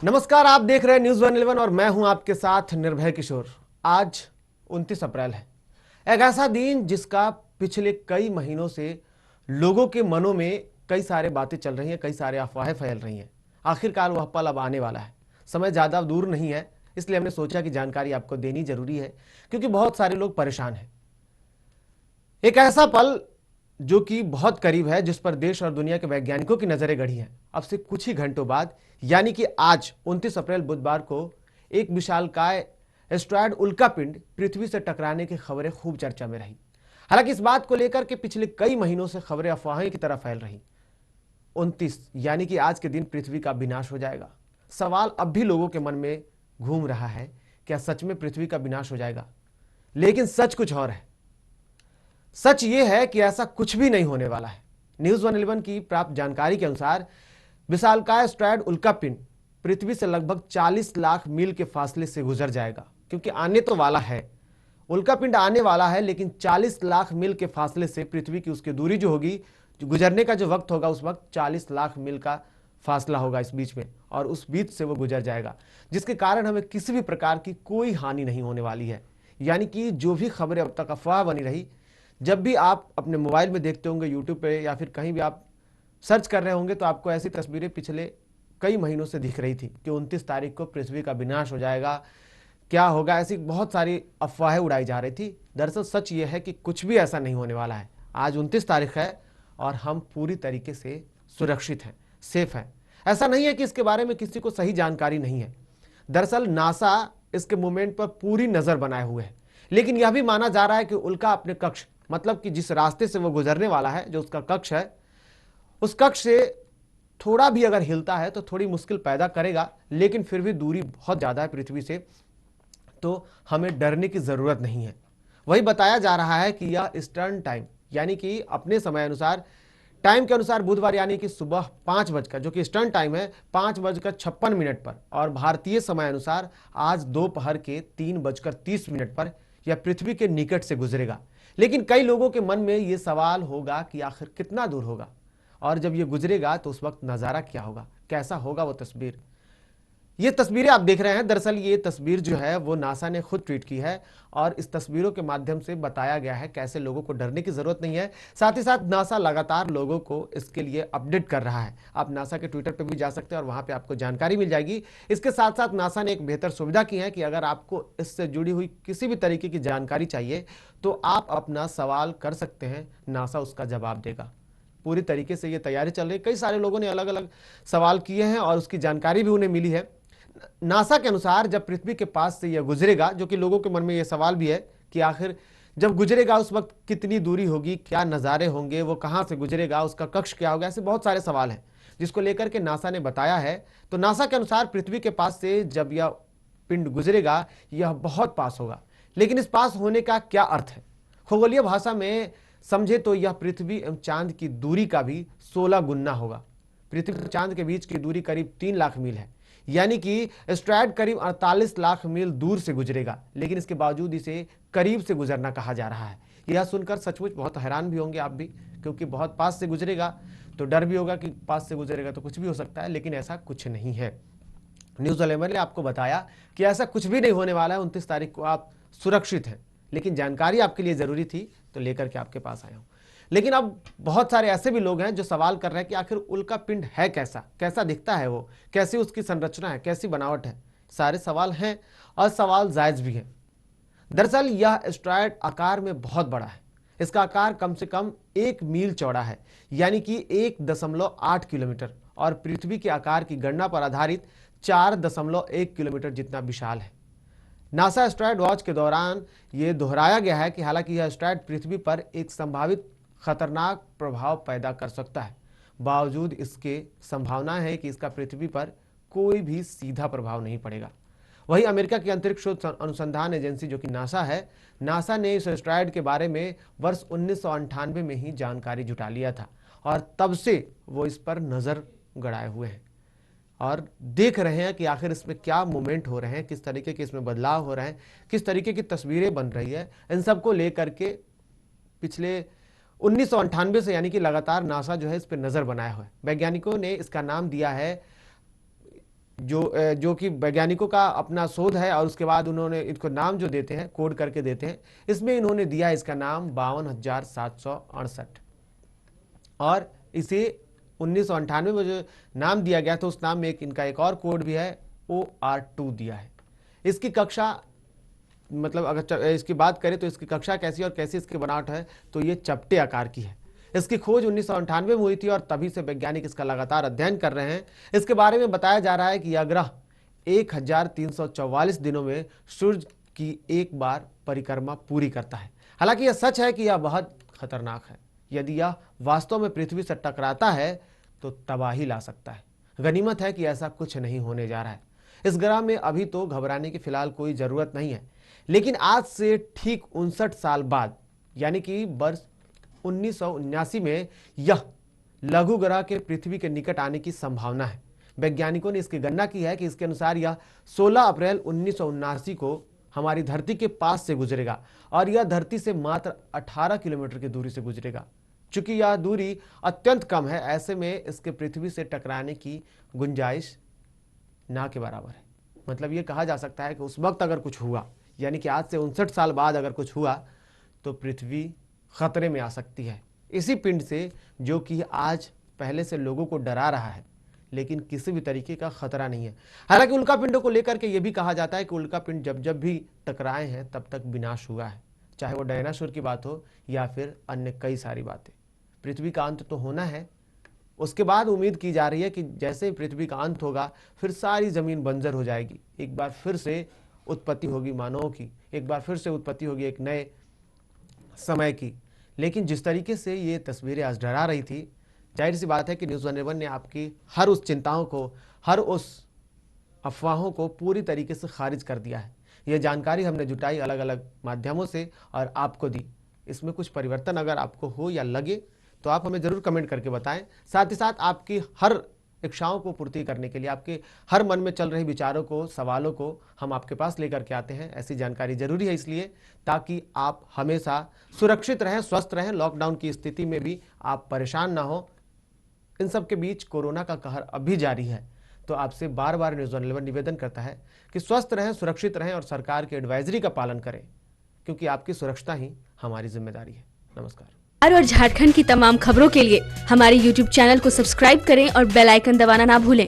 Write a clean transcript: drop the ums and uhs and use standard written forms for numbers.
नमस्कार, आप देख रहे हैं न्यूज 111 और मैं हूं आपके साथ निर्भय किशोर। आज 29 अप्रैल है, एक ऐसा दिन जिसका पिछले कई महीनों से लोगों के मनों में कई सारे बातें चल रही हैं, कई सारे अफवाहें फैल रही हैं। आखिरकार वह पल अब आने वाला है, समय ज्यादा दूर नहीं है, इसलिए हमने सोचा कि जानकारी आपको देनी जरूरी है क्योंकि बहुत सारे लोग परेशान हैं। एक ऐसा पल जो कि बहुत करीब है, जिस पर देश और दुनिया के वैज्ञानिकों की नजरें गड़ी हैं। अब से कुछ ही घंटों बाद यानी कि आज 29 अप्रैल बुधवार को एक विशालकाय एस्ट्रॉयड उल्कापिंड पृथ्वी से टकराने की खबरें खूब चर्चा में रही। हालांकि इस बात को लेकर के पिछले कई महीनों से खबरें अफवाहें की तरह फैल रही। 29 यानी कि आज के दिन पृथ्वी का विनाश हो जाएगा। सवाल अब भी लोगों के मन में घूम रहा है, क्या सच में पृथ्वी का विनाश हो जाएगा? लेकिन सच कुछ और है। सच यह है कि ऐसा कुछ भी नहीं होने वाला है। न्यूज 111 की प्राप्त जानकारी के अनुसार विशालकाय एस्ट्रॉयड उल्कापिंड पृथ्वी से लगभग 40 लाख मील के फासले से गुजर जाएगा, क्योंकि आने तो वाला है, उल्कापिंड आने वाला है, लेकिन 40 लाख मील के फासले से पृथ्वी की उसकी दूरी जो होगी, जो गुजरने का जो वक्त होगा, उस वक्त 40 लाख मील का फासला होगा इस बीच में, और उस बीच से वो गुजर जाएगा, जिसके कारण हमें किसी भी प्रकार की कोई हानि नहीं होने वाली है। यानी कि जो भी खबरें अब तक अफवाह बनी रही, जब भी आप अपने मोबाइल में देखते होंगे, यूट्यूब पे या फिर कहीं भी आप सर्च कर रहे होंगे, तो आपको ऐसी तस्वीरें पिछले कई महीनों से दिख रही थी कि 29 तारीख को पृथ्वी का विनाश हो जाएगा, क्या होगा, ऐसी बहुत सारी अफवाहें उड़ाई जा रही थी। दरअसल सच ये है कि कुछ भी ऐसा नहीं होने वाला है। आज 29 तारीख है और हम पूरी तरीके से सुरक्षित हैं, सेफ हैं। ऐसा नहीं है कि इसके बारे में किसी को सही जानकारी नहीं है। दरअसल नासा इसके मूवमेंट पर पूरी नजर बनाए हुए है, लेकिन यह भी माना जा रहा है कि उल्का अपने कक्ष, मतलब कि जिस रास्ते से वो गुजरने वाला है, जो उसका कक्ष है, उस कक्ष से थोड़ा भी अगर हिलता है तो थोड़ी मुश्किल पैदा करेगा, लेकिन फिर भी दूरी बहुत ज्यादा है पृथ्वी से, तो हमें डरने की जरूरत नहीं है। वही बताया जा रहा है कि यह ईस्टर्न टाइम यानी कि अपने समय अनुसार, टाइम के अनुसार बुधवार यानी कि सुबह 5 बजकर, जो कि ईस्टर्न टाइम है, 5 बजकर 56 मिनट पर, और भारतीय समय अनुसार आज दोपहर के 3 बजकर 30 मिनट पर यह पृथ्वी के निकट से गुजरेगा। लेकिन कई लोगों के मन में यह सवाल होगा कि आखिर कितना दूर होगा, और जब यह गुजरेगा तो उस वक्त नजारा क्या होगा, कैसा होगा वो तस्वीर। ये तस्वीरें आप देख रहे हैं, दरअसल ये तस्वीर जो है वो नासा ने खुद ट्वीट की है, और इस तस्वीरों के माध्यम से बताया गया है कैसे लोगों को डरने की जरूरत नहीं है। साथ ही साथ नासा लगातार लोगों को इसके लिए अपडेट कर रहा है। आप नासा के ट्विटर पे भी जा सकते हैं और वहां पे आपको जानकारी मिल जाएगी। इसके साथ साथ नासा ने एक बेहतर सुविधा की है कि अगर आपको इससे जुड़ी हुई किसी भी तरीके की जानकारी चाहिए तो आप अपना सवाल कर सकते हैं, नासा उसका जवाब देगा। पूरी तरीके से ये तैयारी चल रही है। कई सारे लोगों ने अलग अलग सवाल किए हैं और उसकी जानकारी भी उन्हें मिली है। नासा के अनुसार जब पृथ्वी के पास से यह गुजरेगा, जो कि लोगों के मन में यह सवाल भी है कि आखिर जब गुजरेगा उस वक्त कितनी दूरी होगी, क्या नज़ारे होंगे, वो कहां से गुजरेगा, उसका कक्ष क्या होगा, ऐसे बहुत सारे सवाल हैं जिसको लेकर के नासा ने बताया है। तो नासा के अनुसार पृथ्वी के पास से जब यह पिंड गुजरेगा, यह बहुत पास होगा। लेकिन इस पास होने का क्या अर्थ है? खगोलीय भाषा में समझे तो यह पृथ्वी एवं चांद की दूरी का भी 16 गुना होगा। पृथ्वी और चांद के बीच की दूरी करीब 3 लाख मील है, यानी कि एस्ट्रॉयड करीब 48 लाख मील दूर से गुजरेगा, लेकिन इसके बावजूद इसे करीब से गुजरना कहा जा रहा है। यह सुनकर सचमुच बहुत हैरान भी होंगे आप भी, क्योंकि बहुत पास से गुजरेगा तो डर भी होगा कि पास से गुजरेगा तो कुछ भी हो सकता है, लेकिन ऐसा कुछ नहीं है। न्यूज 11 ने आपको बताया कि ऐसा कुछ भी नहीं होने वाला है। 29 तारीख को आप सुरक्षित हैं, लेकिन जानकारी आपके लिए जरूरी थी तो लेकर के आपके पास आया हूं। लेकिन अब बहुत सारे ऐसे भी लोग हैं जो सवाल कर रहे हैं कि आखिर उल्का पिंड है कैसा, कैसा दिखता है वो, कैसी उसकी संरचना है, कैसी बनावट है। सारे सवाल हैं और सवाल जायज भी है। दरअसल यह एस्ट्रॉयड आकार में बहुत बड़ा है। इसका आकार कम से कम 1 मील चौड़ा है, यानी कि 1.8 किलोमीटर, और पृथ्वी के आकार की गणना पर आधारित 4.1 किलोमीटर जितना विशाल है। नासा एस्ट्रॉयड वॉच के दौरान यह दोहराया गया है कि हालांकि यह एस्ट्रॉयड पृथ्वी पर एक संभावित खतरनाक प्रभाव पैदा कर सकता है, बावजूद इसके संभावना है कि इसका पृथ्वी पर कोई भी सीधा प्रभाव नहीं पड़ेगा। वहीं अमेरिका की अंतरिक्ष शोध अनुसंधान एजेंसी जो कि नासा है, नासा ने इस एस्ट्रॉयड के बारे में वर्ष 1998 में ही जानकारी जुटा लिया था, और तब से वो इस पर नजर गड़ाए हुए हैं और देख रहे हैं कि आखिर इसमें क्या मूवमेंट हो रहे हैं, किस तरीके के इसमें बदलाव हो रहे हैं, किस तरीके की तस्वीरें बन रही है। इन सबको लेकर के पिछले 1998 से यानी कि लगातार नासा जो है इस पर नजर बनाया हुआ है। वैज्ञानिकों ने इसका नाम दिया है जो कि वैज्ञानिकों का अपना शोध है और उसके बाद उन्होंने इसको नाम जो देते हैं, कोड करके देते हैं, इसमें इन्होंने दिया इसका नाम 52,768। और इसे 1998 में जो नाम दिया गया था उस नाम में इनका एक और कोड भी है, OR2 दिया है। इसकी कक्षा, मतलब अगर इसकी बात करें तो इसकी कक्षा कैसी और कैसी इसकी बनावट है, तो ये चपटे आकार की है। इसकी खोज 1998 में हुई थी और तभी से वैज्ञानिक इसका लगातार अध्ययन कर रहे हैं। इसके बारे में बताया जा रहा है कि यह ग्रह 1344 दिनों में सूर्य की एक बार परिक्रमा पूरी करता है। हालांकि यह सच है कि यह बहुत खतरनाक है। यदि यह वास्तव में पृथ्वी से टकराता है तो तबाही ला सकता है। गनीमत है कि ऐसा कुछ नहीं होने जा रहा है। इस ग्रह में अभी तो घबराने की फिलहाल कोई जरूरत नहीं है, लेकिन आज से ठीक 59 साल बाद यानी कि वर्ष 1979 में यह लघु ग्रह के पृथ्वी के निकट आने की संभावना है। वैज्ञानिकों ने इसकी गणना की है कि इसके अनुसार यह 16 अप्रैल 1979 को हमारी धरती के पास से गुजरेगा और यह धरती से मात्र 18 किलोमीटर की दूरी से गुजरेगा। चूंकि यह दूरी अत्यंत कम है, ऐसे में इसके पृथ्वी से टकराने की गुंजाइश ना के बराबर है। मतलब यह कहा जा सकता है कि उस वक्त अगर कुछ हुआ, यानी कि आज से 59 साल बाद अगर कुछ हुआ, तो पृथ्वी खतरे में आ सकती है इसी पिंड से, जो कि आज पहले से लोगों को डरा रहा है, लेकिन किसी भी तरीके का खतरा नहीं है। हालांकि उल्का पिंडों को लेकर के यह भी कहा जाता है कि उल्का पिंड जब जब भी टकराए हैं तब तक विनाश हुआ है, चाहे वो डायनासोर की बात हो या फिर अन्य कई सारी बातें। पृथ्वी का अंत तो होना है, उसके बाद उम्मीद की जा रही है कि जैसे पृथ्वी का अंत होगा फिर सारी जमीन बंजर हो जाएगी, एक बार फिर से उत्पत्ति होगी मानवों की, एक बार फिर से उत्पत्ति होगी एक नए समय की। लेकिन जिस तरीके से ये तस्वीरें आज डरा रही थी, जाहिर सी बात है कि न्यूज़ 1 ने आपकी हर उस चिंताओं को, हर उस अफवाहों को पूरी तरीके से खारिज कर दिया है। ये जानकारी हमने जुटाई अलग अलग माध्यमों से और आपको दी। इसमें कुछ परिवर्तन अगर आपको हो या लगे तो आप हमें ज़रूर कमेंट करके बताएं। साथ ही साथ आपकी हर इच्छाओं को पूर्ति करने के लिए, आपके हर मन में चल रहे विचारों को, सवालों को हम आपके पास लेकर के आते हैं। ऐसी जानकारी जरूरी है इसलिए ताकि आप हमेशा सुरक्षित रहें, स्वस्थ रहें। लॉकडाउन की स्थिति में भी आप परेशान ना हो। इन सब के बीच कोरोना का कहर अभी जारी है, तो आपसे बार बार न्यूज़ 1 निवेदन करता है कि स्वस्थ रहें, सुरक्षित रहें और सरकार की एडवाइजरी का पालन करें, क्योंकि आपकी सुरक्षा ही हमारी जिम्मेदारी है। नमस्कार। और झारखंड की तमाम खबरों के लिए हमारे YouTube चैनल को सब्सक्राइब करें और बेल आइकन दबाना ना भूलें।